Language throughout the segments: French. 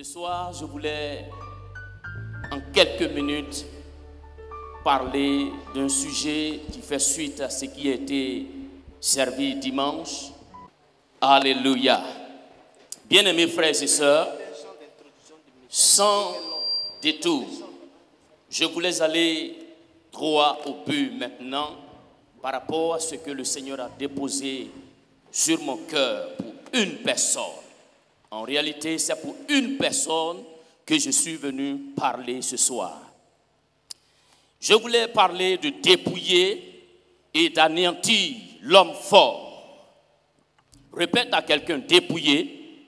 Ce soir, je voulais en quelques minutes parler d'un sujet qui fait suite à ce qui a été servi dimanche. Alléluia. Bien-aimés frères et sœurs, sans détour, je voulais aller droit au but maintenant par rapport à ce que le Seigneur a déposé sur mon cœur pour une personne. En réalité, c'est pour une personne que je suis venu parler ce soir. Je voulais parler de dépouiller et d'anéantir l'homme fort. Répète à quelqu'un, dépouiller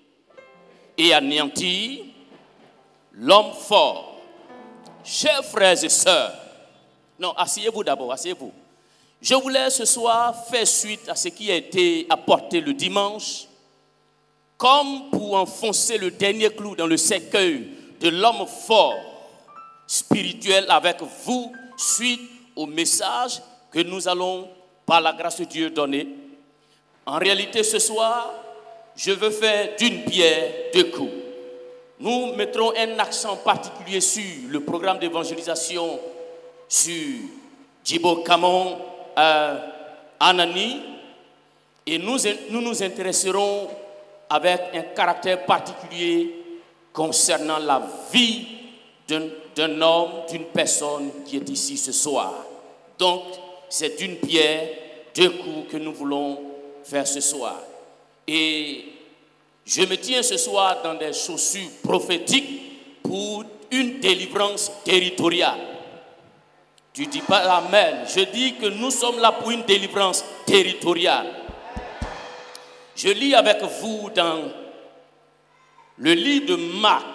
et anéantir l'homme fort. Chers frères et sœurs, non, asseyez-vous d'abord, asseyez-vous. Je voulais ce soir faire suite à ce qui a été apporté le dimanche, comme pour enfoncer le dernier clou dans le cercueil de l'homme fort spirituel avec vous, suite au message que nous allons, par la grâce de Dieu, donner. En réalité, ce soir, je veux faire d'une pierre deux coups. Nous mettrons un accent particulier sur le programme d'évangélisation sur Djibo Kamon Anani, et nous nous intéresserons avec un caractère particulier concernant la vie d'un homme, d'une personne qui est ici ce soir. Donc, c'est d'une pierre deux coups que nous voulons faire ce soir. Et je me tiens ce soir dans des chaussures prophétiques pour une délivrance territoriale. Tu ne dis pas amen. Je dis que nous sommes là pour une délivrance territoriale. Je lis avec vous dans le livre de Marc.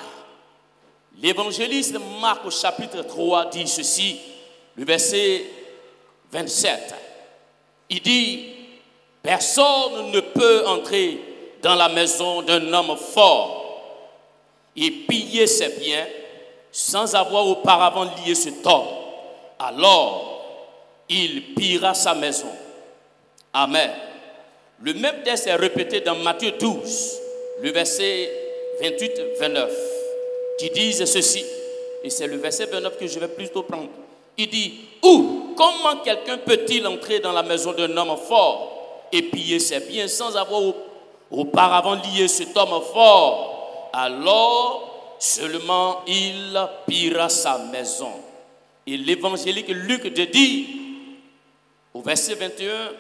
L'évangéliste Marc au chapitre 3 dit ceci, le verset 27. Il dit, personne ne peut entrer dans la maison d'un homme fort et piller ses biens sans avoir auparavant lié cet homme. Alors, il pillera sa maison. Amen. Le même texte est répété dans Matthieu 12, le verset 28-29, qui disent ceci, et c'est le verset 29 que je vais plutôt prendre. Il dit, comment quelqu'un peut-il entrer dans la maison d'un homme fort et piller ses biens sans avoir auparavant lié cet homme fort? Alors, seulement il pillera sa maison. Et l'évangélique Luc dit, au verset 21,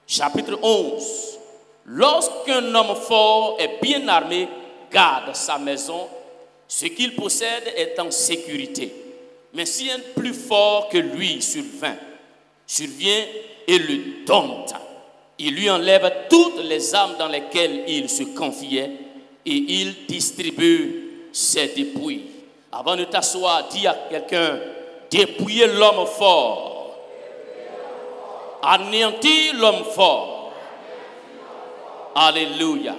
chapitre 11, lorsqu'un homme fort est bien armé, garde sa maison, ce qu'il possède est en sécurité. Mais si un plus fort que lui survient et le dompte, il lui enlève toutes les armes dans lesquelles il se confiait et il distribue ses dépouilles. Avant de t'asseoir, dis à quelqu'un, dépouiller l'homme fort. Anéantir l'homme fort. Alléluia.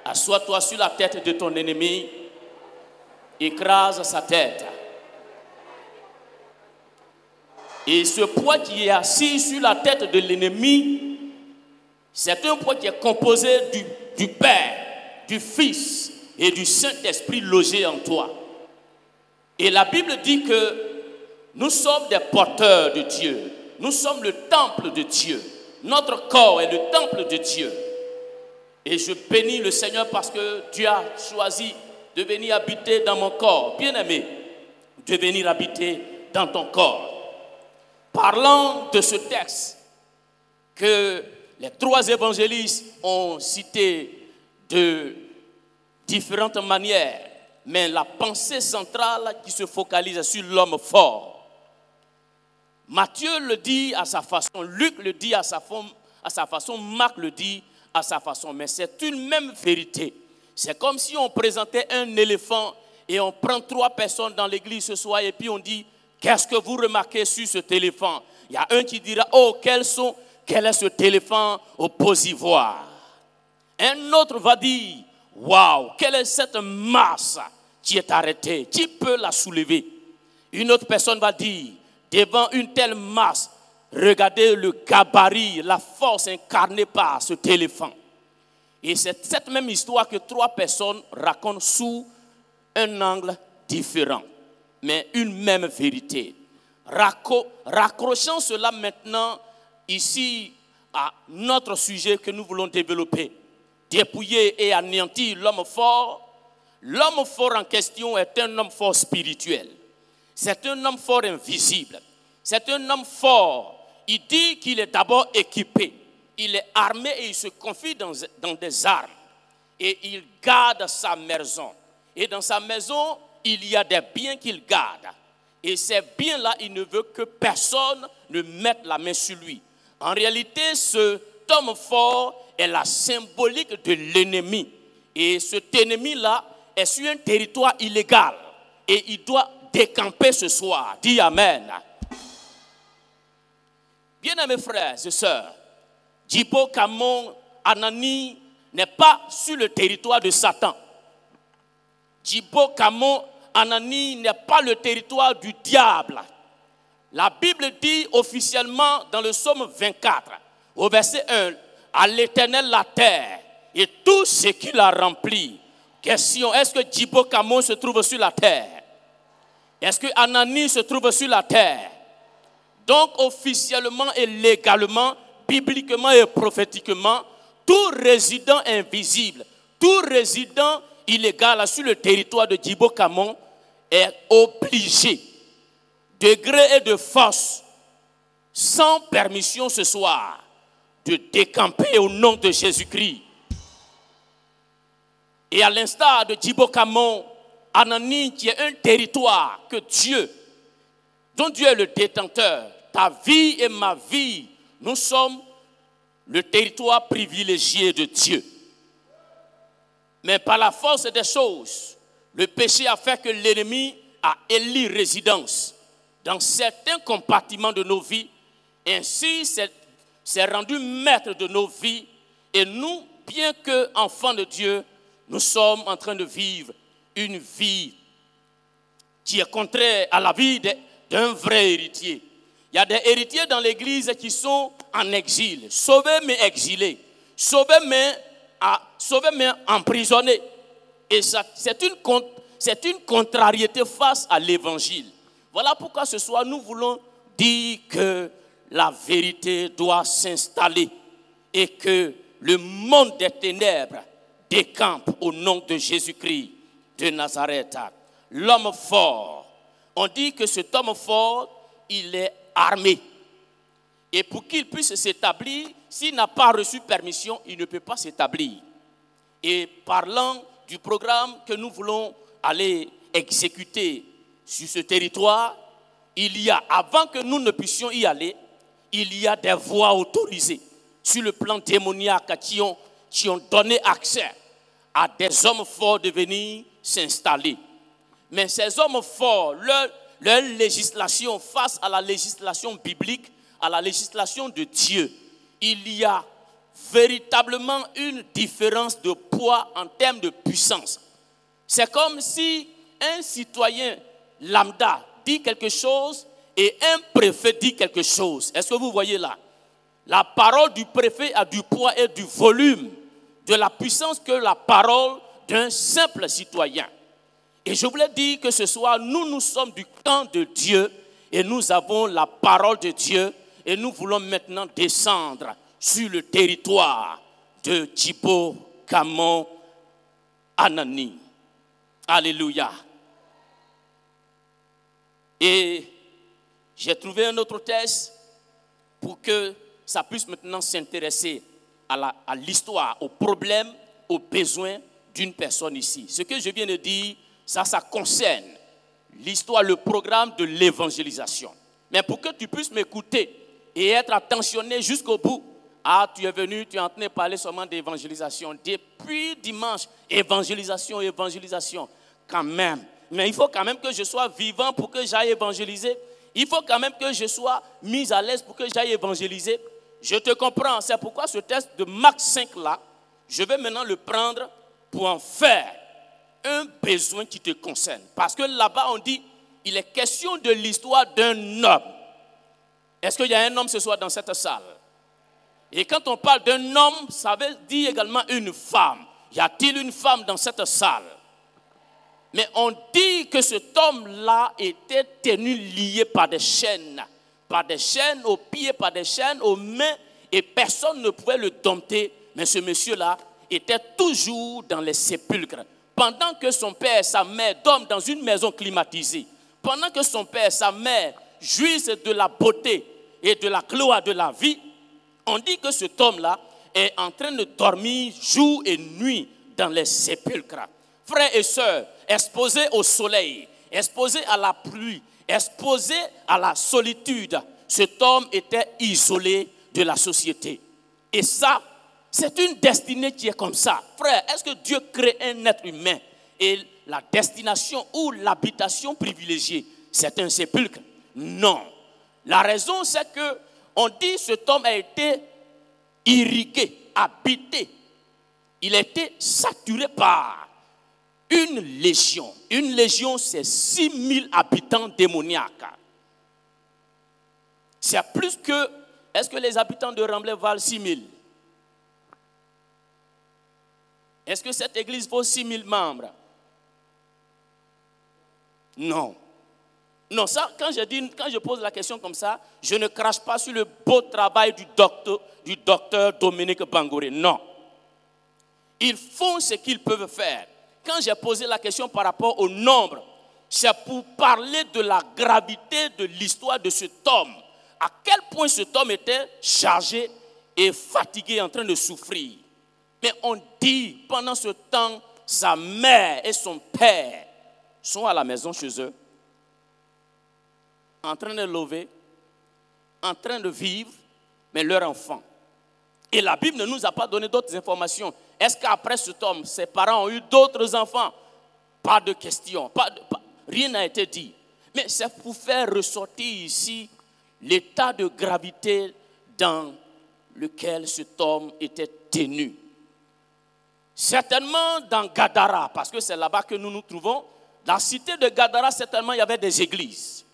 Assois-toi sur la tête de ton ennemi. Écrase sa tête. Et ce poids qui est assis sur la tête de l'ennemi, c'est un poids qui est composé du Père, du Fils et du Saint-Esprit logé en toi. Et la Bible dit que nous sommes des porteurs de Dieu. Nous sommes le temple de Dieu. Notre corps est le temple de Dieu. Et je bénis le Seigneur parce que Dieu a choisi de venir habiter dans mon corps. Bien-aimé, de venir habiter dans ton corps. Parlant de ce texte que les trois évangélistes ont cité de différentes manières, mais la pensée centrale qui se focalise sur l'homme fort. Matthieu le dit à sa façon, Luc le dit à sa façon, Marc le dit à sa façon, mais c'est une même vérité. C'est comme si on présentait un éléphant et on prend trois personnes dans l'église ce soir et puis on dit, qu'est-ce que vous remarquez sur cet éléphant? Il y a un qui dira, oh, quel est cet éléphant au beaux ivoire? Un autre va dire, waouh, quelle est cette masse qui est arrêtée? Qui peut la soulever? Une autre personne va dire, devant une telle masse, regardez le gabarit, la force incarnée par cet éléphant. Et c'est cette même histoire que trois personnes racontent sous un angle différent, mais une même vérité. Raccrochons cela maintenant ici à notre sujet que nous voulons développer. Dépouiller et anéantir l'homme fort. L'homme fort en question est un homme fort spirituel. C'est un homme fort invisible. C'est un homme fort. Il dit qu'il est d'abord équipé. Il est armé et il se confie dans des armes. Et il garde sa maison. Et dans sa maison, il y a des biens qu'il garde. Et ces biens-là, il ne veut que personne ne mette la main sur lui. En réalité, cet homme fort est la symbolique de l'ennemi. Et cet ennemi-là est sur un territoire illégal. Et il doit décamper ce soir. Dis Amen. Bien-aimés frères et sœurs, Djibo Kamon Anani n'est pas sur le territoire de Satan. Djibo Kamon Anani n'est pas le territoire du diable. La Bible dit officiellement dans le psaume 24, au verset 1, à l'Éternel la terre et tout ce qu'il a rempli. Question, est-ce que Djibo Kamon se trouve sur la terre? Est-ce que Anani se trouve sur la terre? Donc officiellement et légalement, bibliquement et prophétiquement, tout résident invisible, tout résident illégal sur le territoire de Djibo Kamon est obligé, de gré et de force, sans permission ce soir, de décamper au nom de Jésus-Christ. Et à l'instar de Djibo Kamon, Anani, qui est un territoire que Dieu, dont Dieu est le détenteur, ta vie et ma vie, nous sommes le territoire privilégié de Dieu. Mais par la force des choses, le péché a fait que l'ennemi a élu résidence dans certains compartiments de nos vies. Ainsi, s'est rendu maître de nos vies. Et nous, bien qu'enfants de Dieu, nous sommes en train de vivre une vie qui est contraire à la vie d'un vrai héritier. Il y a des héritiers dans l'église qui sont en exil, sauvés mais exilés, sauvés mais emprisonnés. Et c'est une contrariété face à l'évangile. Voilà pourquoi ce soir nous voulons dire que la vérité doit s'installer et que le monde des ténèbres décampe au nom de Jésus-Christ de Nazareth. L'homme fort, on dit que cet homme fort, il est armé. Et pour qu'il puisse s'établir, s'il n'a pas reçu permission, il ne peut pas s'établir. Et parlant du programme que nous voulons aller exécuter sur ce territoire, il y a, avant que nous ne puissions y aller, il y a des voies autorisées sur le plan démoniaque qui ont donné accès à des hommes forts de venir s'installer. Mais ces hommes forts, leur législation face à la législation biblique, à la législation de Dieu, il y a véritablement une différence de poids en termes de puissance. C'est comme si un citoyen lambda dit quelque chose et un préfet dit quelque chose. Est-ce que vous voyez là? La parole du préfet a du poids et du volume, de la puissance que la parole d'un simple citoyen. Et je voulais dire que ce soir, nous sommes du camp de Dieu et nous avons la parole de Dieu et nous voulons maintenant descendre sur le territoire de Djibo Kamon Anani. Alléluia. Et j'ai trouvé un autre texte pour que ça puisse maintenant s'intéresser à l'histoire, aux problèmes, aux besoins d'une personne ici. Ce que je viens de dire, ça concerne l'histoire, le programme de l'évangélisation. Mais pour que tu puisses m'écouter et être attentionné jusqu'au bout, tu es venu, tu es en train de parler seulement d'évangélisation. Depuis dimanche, évangélisation, quand même. Mais il faut quand même que je sois vivant pour que j'aille évangéliser. Il faut quand même que je sois mis à l'aise pour que j'aille évangéliser. Je te comprends, c'est pourquoi ce texte de Marc 5 là, je vais maintenant le prendre pour en faire un besoin qui te concerne. Parce que là-bas on dit, il est question de l'histoire d'un homme. Est-ce qu'il y a un homme ce soir dans cette salle? Et quand on parle d'un homme, ça veut dire également une femme. Y a-t-il une femme dans cette salle? Mais on dit que cet homme-là était tenu lié par des chaînes aux pieds, par des chaînes aux mains, et personne ne pouvait le dompter. Mais ce monsieur-là était toujours dans les sépulcres. Pendant que son père et sa mère dorment dans une maison climatisée, pendant que son père et sa mère jouissent de la beauté et de la gloire de la vie, on dit que cet homme-là est en train de dormir jour et nuit dans les sépulcres. Frères et sœurs, exposés au soleil, exposés à la pluie, exposés à la solitude, cet homme était isolé de la société. Et ça, c'est une destinée qui est comme ça. Frère, est-ce que Dieu crée un être humain et la destination ou l'habitation privilégiée, c'est un sépulcre? Non. La raison, c'est que on dit que cet homme a été irrigué, habité. Il a été saturé par une légion. Une légion, c'est 6000 habitants démoniaques. C'est plus que... Est-ce que les habitants de Remblai valent 6000? Est-ce que cette église vaut 6000 membres? Non. Non, ça, quand je pose la question comme ça, je ne crache pas sur le beau travail du docteur Dominique Bangoré. Non. Ils font ce qu'ils peuvent faire. Quand j'ai posé la question par rapport au nombre, c'est pour parler de la gravité de l'histoire de cet homme. À quel point cet homme était chargé et fatigué, en train de souffrir. Mais on dit, pendant ce temps, sa mère et son père sont à la maison chez eux, en train de lever, en train de vivre, mais leur enfant. Et la Bible ne nous a pas donné d'autres informations. Est-ce qu'après cet homme, ses parents ont eu d'autres enfants? Pas de question, rien n'a été dit. Mais c'est pour faire ressortir ici l'état de gravité dans lequel cet homme était tenu. Certainement dans Gadara, parce que c'est là-bas que nous nous trouvons, dans la cité de Gadara, certainement il y avait des églises.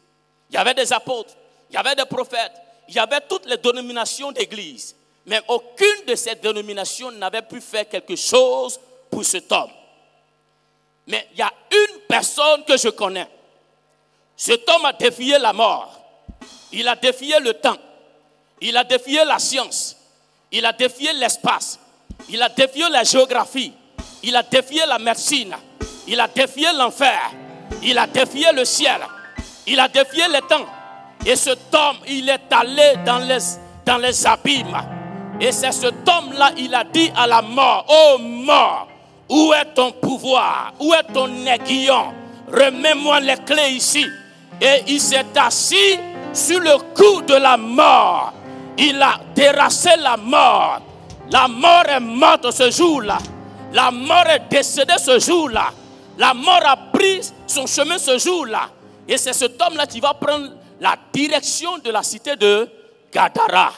Il y avait des apôtres, il y avait des prophètes, il y avait toutes les dénominations d'églises. Mais aucune de ces dénominations n'avait pu faire quelque chose pour cet homme. Mais il y a une personne que je connais. Cet homme a défié la mort. Il a défié le temps. Il a défié la science. Il a défié l'espace. Il a défié la géographie. Il a défié la médecine. Il a défié l'enfer. Il a défié le ciel. Il a défié les temps. Et cet homme, il est allé dans les abîmes. Et c'est cet homme-là, il a dit à la mort, ô mort, où est ton pouvoir? Où est ton aiguillon? Remets-moi les clés ici. Et il s'est assis sur le cou de la mort. Il a terrassé la mort. La mort est morte ce jour-là. La mort est décédée ce jour-là. La mort a pris son chemin ce jour-là. Et c'est cet homme-là qui va prendre la direction de la cité de Gadara.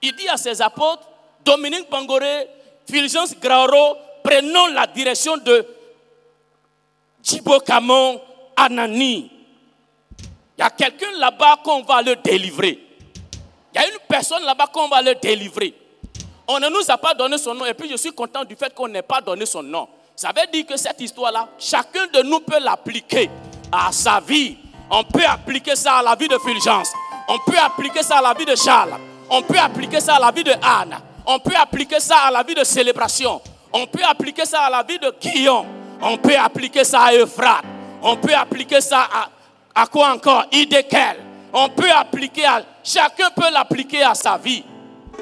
Il dit à ses apôtres, Dominique Bangoré, Fulgence Graoro, prenons la direction de Djibo-Camon Anani. Il y a quelqu'un là-bas qu'on va le délivrer. Il y a une personne là-bas qu'on va le délivrer. On ne nous a pas donné son nom et puis je suis content du fait qu'on n'ait pas donné son nom. Ça veut dire que cette histoire-là, chacun de nous peut l'appliquer à sa vie. On peut appliquer ça à la vie de Fulgence. On peut appliquer ça à la vie de Charles. On peut appliquer ça à la vie de Anne. On peut appliquer ça à la vie de Célébration. On peut appliquer ça à la vie de Guillaume. On peut appliquer ça à Euphrate. On peut appliquer ça à quoi encore? Idékel. On peut appliquer à... Chacun peut l'appliquer à sa vie.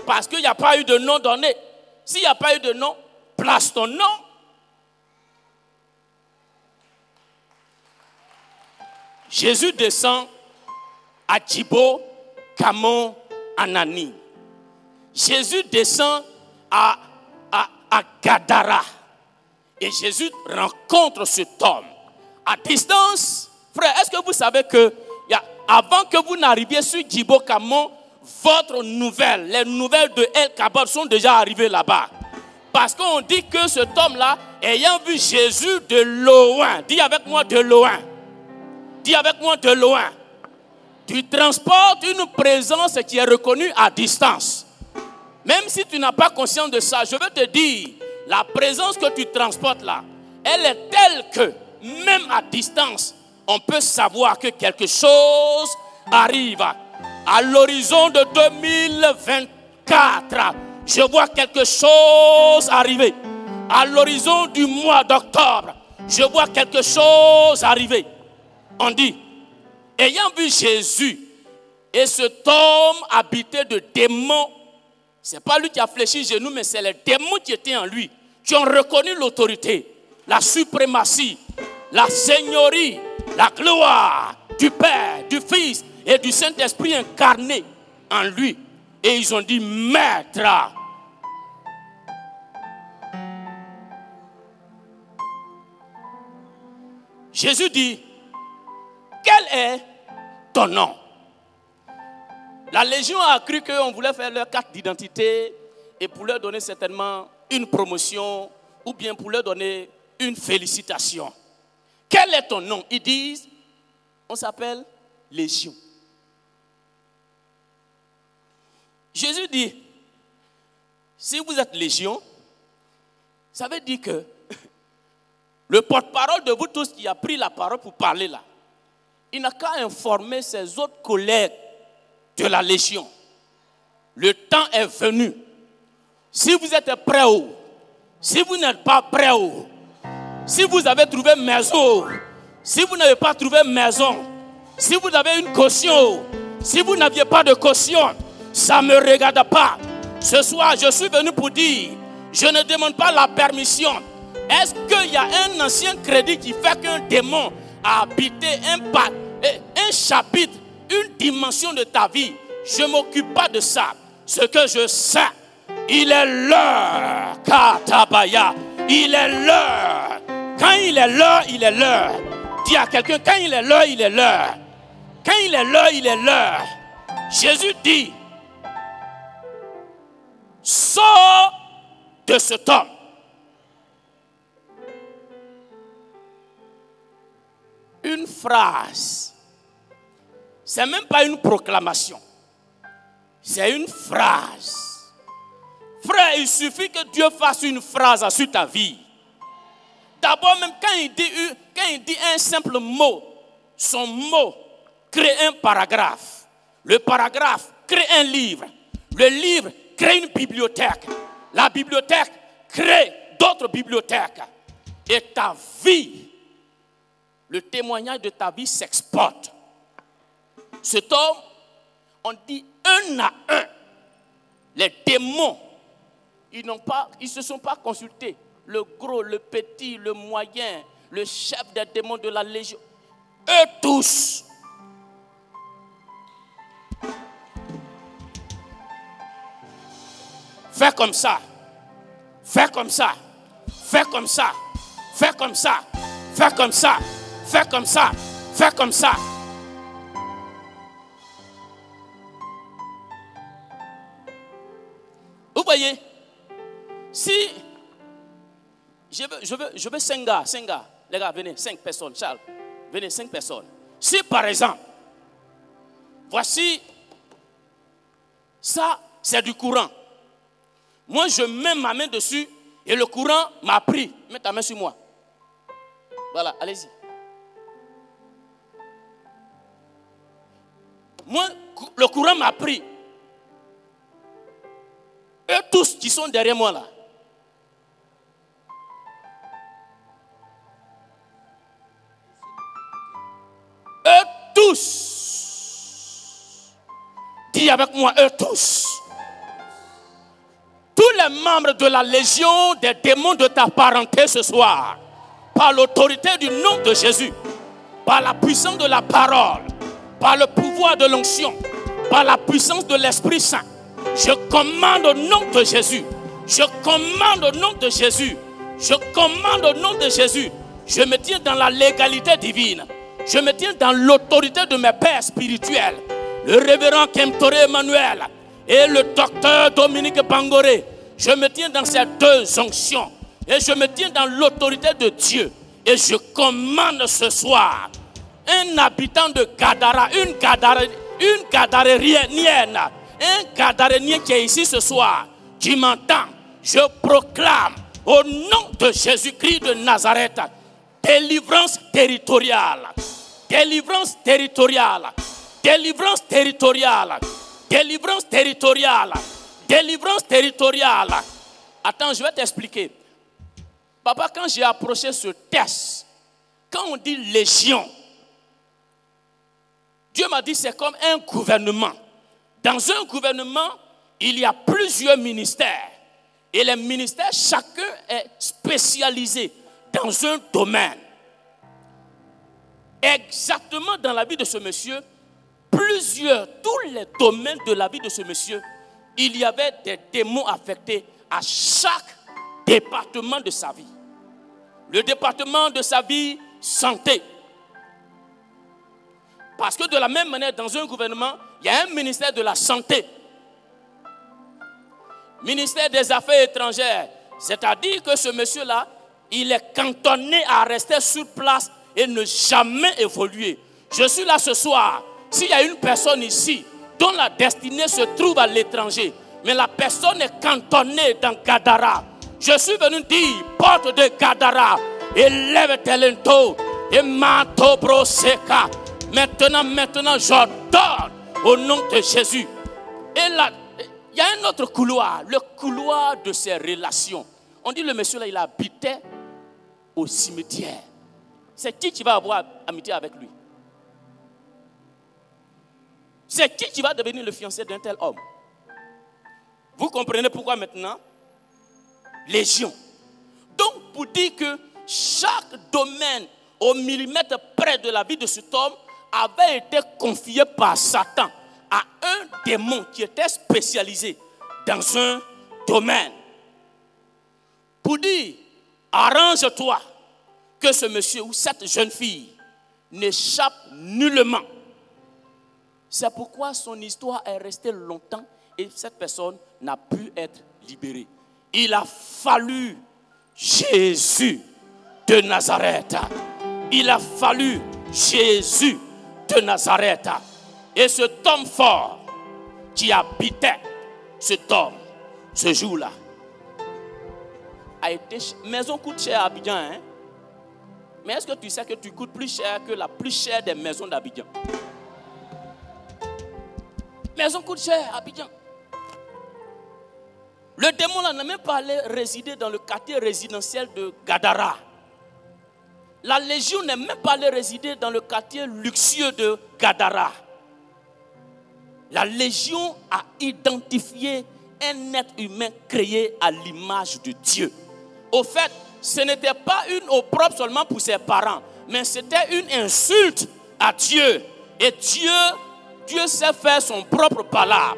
Parce qu'il n'y a pas eu de nom donné. S'il n'y a pas eu de nom, place ton nom. Jésus descend à Djibo-Camon Anani. Jésus descend à Gadara. Et Jésus rencontre cet homme. À distance, frère, est-ce que vous savez que avant que vous n'arriviez sur Djibo-Camon, votre nouvelle, les nouvelles de El Kabod sont déjà arrivées là-bas. Parce qu'on dit que cet homme-là, ayant vu Jésus de loin, dis avec moi de loin, dis avec moi de loin, tu transportes une présence qui est reconnue à distance. Même si tu n'as pas conscience de ça, je veux te dire, la présence que tu transportes là, elle est telle que, même à distance, on peut savoir que quelque chose arrive. À l'horizon de 2024, je vois quelque chose arriver. À l'horizon du mois d'octobre, je vois quelque chose arriver. On dit, ayant vu Jésus et cet homme habité de démons, ce n'est pas lui qui a fléchi les genoux, mais c'est les démons qui étaient en lui, qui ont reconnu l'autorité, la suprématie, la seigneurie, la gloire du Père, du Fils et du Saint-Esprit incarné en lui. Et ils ont dit, Maître. Jésus dit, quel est ton nom? La Légion a cru qu'on voulait faire leur carte d'identité et pour leur donner certainement une promotion ou bien pour leur donner une félicitation. Quel est ton nom? Ils disent, on s'appelle Légion. Jésus dit, si vous êtes Légion, ça veut dire que le porte-parole de vous tous qui a pris la parole pour parler là, il n'a qu'à informer ses autres collègues de la Légion. Le temps est venu. Si vous êtes prêts, si vous n'êtes pas prêts, si vous avez trouvé maison, si vous n'avez pas trouvé maison, si vous avez une caution, si vous n'aviez pas de caution, ça ne me regarde pas. Ce soir, je suis venu pour dire, je ne demande pas la permission. Est-ce qu'il y a un ancien crédit qui fait qu'un démon a habité un chapitre, une dimension de ta vie? Je ne m'occupe pas de ça. Ce que je sais, il est l'heure. Katabaya. Il est l'heure. Quand il est l'heure, il est l'heure. Dis à quelqu'un, quand il est l'heure, il est l'heure. Quand il est l'heure, il est l'heure. Jésus dit, sors de cet homme. Une phrase. C'est même pas une proclamation. C'est une phrase. Frère, il suffit que Dieu fasse une phrase sur ta vie. D'abord, même quand il dit un simple mot, son mot crée un paragraphe. Le paragraphe crée un livre. Le livre crée une bibliothèque. La bibliothèque crée d'autres bibliothèques. Et ta vie, le témoignage de ta vie s'exporte. Cet homme, on dit un à un, les démons, ils ne se sont pas consultés. Le gros, le petit, le moyen, le chef des démons de la Légion, eux tous. Fais comme ça, fais comme ça, fais comme ça, fais comme ça, fais comme ça, fais comme ça, fais comme ça. Vous voyez, si je veux 5 gars, les gars, venez, 5 personnes, Charles, venez, 5 personnes. Si par exemple, voici, ça c'est du courant. Moi je mets ma main dessus et le courant m'a pris. Mets ta main sur moi. Voilà, allez-y. Moi, le courant m'a pris. Eux tous qui sont derrière moi là. Eux tous. Dis avec moi, eux tous. Tous les membres de la légion des démons de ta parenté ce soir, par l'autorité du nom de Jésus, par la puissance de la parole, par le pouvoir de l'onction, par la puissance de l'Esprit Saint, je commande au nom de Jésus. Je commande au nom de Jésus. Je commande au nom de Jésus. Je me tiens dans la légalité divine. Je me tiens dans l'autorité de mes pères spirituels. Le révérend Kemtore Emmanuel et le docteur Dominique Bangoré. Je me tiens dans ces 2 onctions. Et je me tiens dans l'autorité de Dieu. Et je commande ce soir un habitant de Gadara, une Gadarenienne, un Gadarénien qui est ici ce soir, qui m'entend, je proclame au nom de Jésus-Christ de Nazareth, Délivrance territoriale. Délivrance territoriale. Délivrance territoriale. Délivrance territoriale. Délivrance territoriale. Attends, je vais t'expliquer. Papa, quand j'ai approché ce texte, quand on dit légion, Dieu m'a dit c'est comme un gouvernement. Dans un gouvernement, il y a plusieurs ministères. Et les ministères, chacun est spécialisé dans un domaine. Exactement dans la vie de ce monsieur, tous les domaines de la vie de ce monsieur, il y avait des démons affectés à chaque département de sa vie. Le département de sa vie, santé. Parce que de la même manière, dans un gouvernement, il y a un ministère de la santé. Ministère des Affaires étrangères. C'est-à-dire que ce monsieur-là, il est cantonné à rester sur place et ne jamais évoluer. Je suis là ce soir. S'il y a une personne ici dont la destinée se trouve à l'étranger, mais la personne est cantonnée dans Gadara, je suis venu dire, porte de Gadara, élève tes lentos, et mato broseka. Maintenant, j'ordonne au nom de Jésus. Et là, il y a un autre couloir, le couloir de ses relations. On dit le monsieur là, il habitait au cimetière. C'est qui va avoir amitié avec lui? C'est qui va devenir le fiancé d'un tel homme? Vous comprenez pourquoi maintenant? Légion. Donc, pour dire que chaque domaine au millimètre près de la vie de cet homme avait été confié par Satan à un démon qui était spécialisé dans un domaine. Pour dire, arrange-toi que ce monsieur ou cette jeune fille n'échappe nullement. C'est pourquoi son histoire est restée longtemps et cette personne n'a pu être libérée. Il a fallu Jésus de Nazareth. Il a fallu Jésus de Nazareth. Et cet homme fort qui habitait cet homme, ce jour-là, a été... Maison coûte cher à Abidjan, hein? Mais est-ce que tu sais que tu coûtes plus cher que la plus chère des maisons d'Abidjan? Maison coûte cher à Abidjan. Le démon là n'a même pas allé résider dans le quartier résidentiel de Gadara. La légion n'est même pas allée résider dans le quartier luxueux de Gadara. La légion a identifié un être humain créé à l'image de Dieu. Au fait, ce n'était pas une opprobre seulement pour ses parents, mais c'était une insulte à Dieu. Et Dieu sait faire son propre palabre.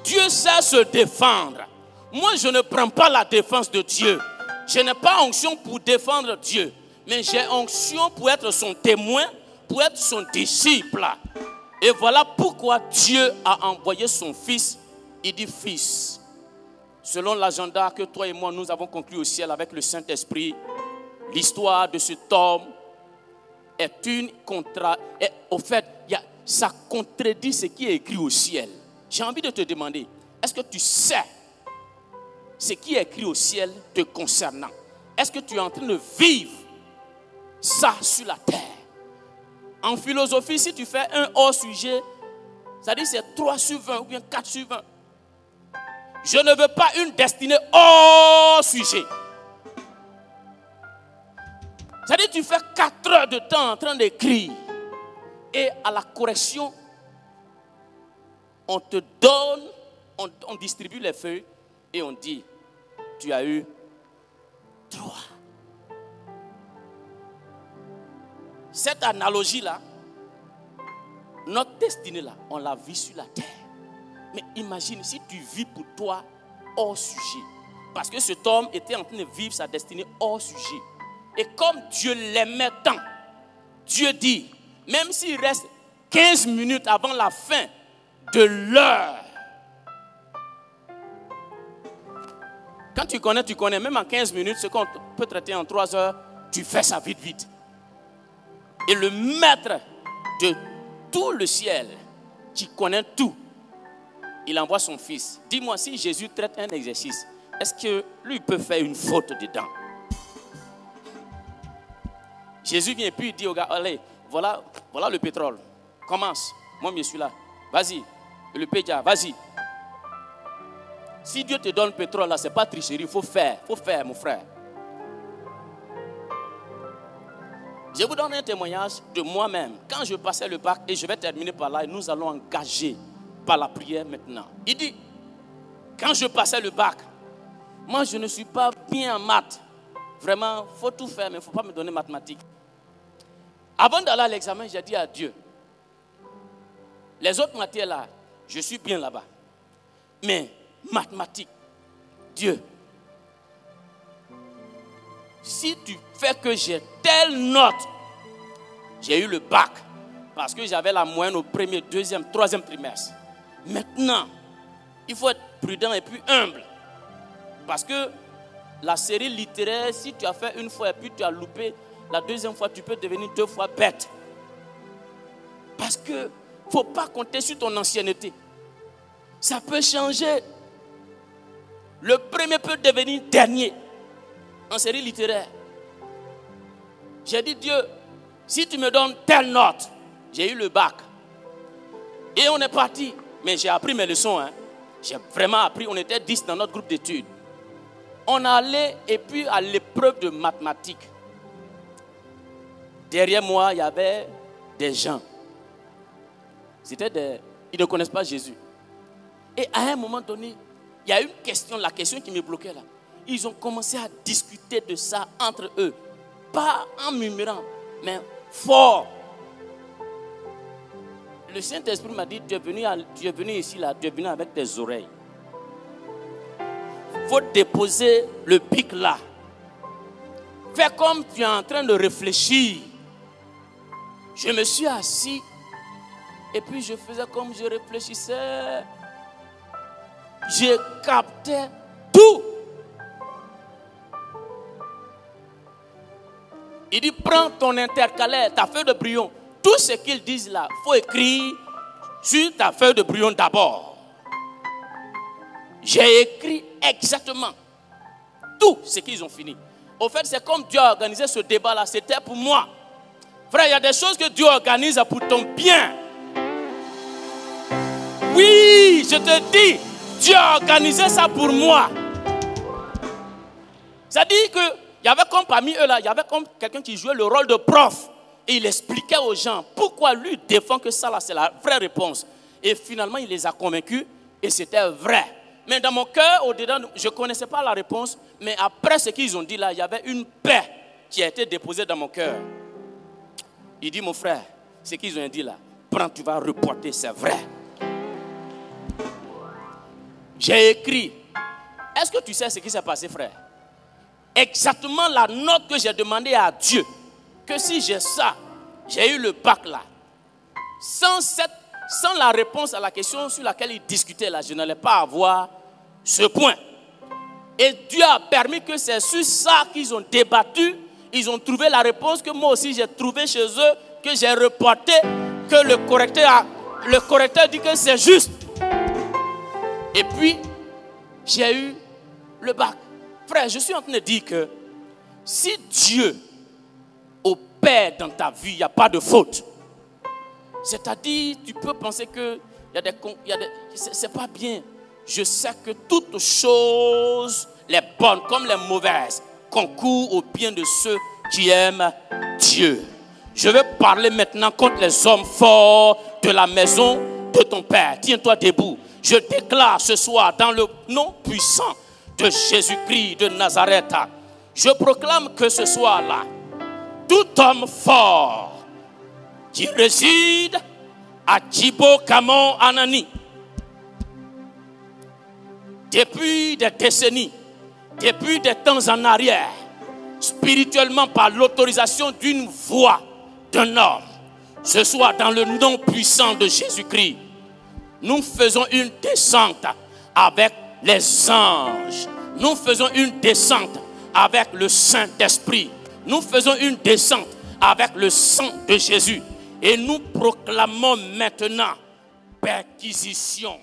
Dieu sait se défendre. Moi, je ne prends pas la défense de Dieu. Je n'ai pas onction pour défendre Dieu, mais j'ai onction pour être son témoin, pour être son disciple. Et voilà pourquoi Dieu a envoyé son fils. Il dit fils. Selon l'agenda que toi et moi nous avons conclu au ciel avec le Saint-Esprit, l'histoire de cet homme est une au fait, ça contredit ce qui est écrit au ciel. J'ai envie de te demander, est-ce que tu sais ce qui est écrit au ciel te concernant? Est-ce que tu es en train de vivre ça sur la terre? En philosophie, si tu fais un hors sujet, ça dit c'est 3 sur 20 ou bien 4 sur 20. Je ne veux pas une destinée hors sujet. Ça dit tu fais 4 heures de temps en train d'écrire et à la correction, on te donne, on distribue les feuilles et on dit, tu as eu 3. Cette analogie-là, notre destinée-là, on la vit sur la terre. Mais imagine si tu vis pour toi hors sujet. Parce que cet homme était en train de vivre sa destinée hors sujet. Et comme Dieu l'aimait tant, Dieu dit, même s'il reste 15 minutes avant la fin de l'heure. Quand tu connais, même en 15 minutes, ce qu'on peut traiter en 3 heures, tu fais ça vite, vite. Et le maître de tout le ciel, qui connaît tout, il envoie son fils. Dis-moi si Jésus traite un exercice, est-ce que lui peut faire une faute dedans? Jésus vient et puis il dit au gars, allez, voilà le pétrole. Commence. Moi, je suis là. Vas-y. Le pédia, vas-y. Si Dieu te donne le pétrole, là, ce n'est pas tricherie. Il faut faire, mon frère. Je vous donne un témoignage de moi-même. Quand je passais le bac, et je vais terminer par là, et nous allons engager par la prière maintenant. Il dit, quand je passais le bac, moi, je ne suis pas bien en maths. Vraiment, il faut tout faire, mais il ne faut pas me donner mathématiques. Avant d'aller à l'examen, j'ai dit à Dieu, les autres matières là, je suis bien là-bas. Mais mathématiques, Dieu, si tu fais que j'ai telle note, j'ai eu le bac, parce que j'avais la moyenne au premier, deuxième, troisième trimestre. Maintenant, il faut être prudent et puis humble. Parce que la série littéraire, si tu as fait une fois et puis tu as loupé, la deuxième fois, tu peux devenir 2 fois bête. Parce que il ne faut pas compter sur ton ancienneté. Ça peut changer. Le premier peut devenir dernier en série littéraire. J'ai dit, Dieu, si tu me donnes telle note, j'ai eu le bac. Et on est parti. Mais j'ai appris mes leçons. Hein. J'ai vraiment appris. On était 10 dans notre groupe d'études. On allait et puis à l'épreuve de mathématiques. Derrière moi, il y avait des gens. Ils ne connaissent pas Jésus. Et à un moment donné, il y a une question, la question qui me bloquait là. Ils ont commencé à discuter de ça entre eux. Pas en murmurant, mais fort. Le Saint-Esprit m'a dit, tu es venu ici, là, tu es venu avec tes oreilles. Il faut déposer le pic là. Fais comme tu es en train de réfléchir. Je me suis assis et puis je faisais comme je réfléchissais. J'ai capté tout. Il dit, prends ton intercalaire, ta feuille de brouillon. Tout ce qu'ils disent là, il faut écrire sur ta feuille de brouillon d'abord. J'ai écrit exactement tout ce qu'ils ont fini. Au fait, c'est comme Dieu a organisé ce débat-là, c'était pour moi. Frère, il y a des choses que Dieu organise pour ton bien. Oui, je te dis, Dieu a organisé ça pour moi. C'est-à-dire qu'il y avait comme parmi eux là, il y avait comme quelqu'un qui jouait le rôle de prof. Et il expliquait aux gens pourquoi lui défend que ça là, c'est la vraie réponse. Et finalement, il les a convaincus et c'était vrai. Mais dans mon cœur, au-dedans, je ne connaissais pas la réponse. Mais après ce qu'ils ont dit là, il y avait une paix qui a été déposée dans mon cœur. Il dit, mon frère, ce qu'ils ont dit là, prends, tu vas reporter, c'est vrai. J'ai écrit. Est-ce que tu sais ce qui s'est passé, frère? Exactement la note que j'ai demandé à Dieu. Que si j'ai ça, j'ai eu le bac là. Sans la réponse à la question sur laquelle il discutait là, je n'allais pas avoir ce point. Et Dieu a permis que c'est sur ça qu'ils ont débattu. Ils ont trouvé la réponse que moi aussi j'ai trouvée chez eux, que j'ai reporté, que le correcteur dit que c'est juste. Et puis, j'ai eu le bac. Frère, je suis en train de dire que si Dieu opère dans ta vie, il n'y a pas de faute. C'est-à-dire, tu peux penser que c'est pas bien. Je sais que toutes choses, les bonnes comme les mauvaises, concourent au bien de ceux qui aiment Dieu. Je vais parler maintenant contre les hommes forts de la maison de ton Père. Tiens-toi debout. Je déclare ce soir dans le nom puissant de Jésus-Christ de Nazareth. Je proclame que ce soir-là, tout homme fort qui réside à Djibo Kamon Anani, depuis des décennies, depuis des temps en arrière, spirituellement par l'autorisation d'une voix d'un homme, ce soir dans le nom puissant de Jésus-Christ, nous faisons une descente avec les anges. Nous faisons une descente avec le Saint-Esprit. Nous faisons une descente avec le sang de Jésus. Et nous proclamons maintenant perquisition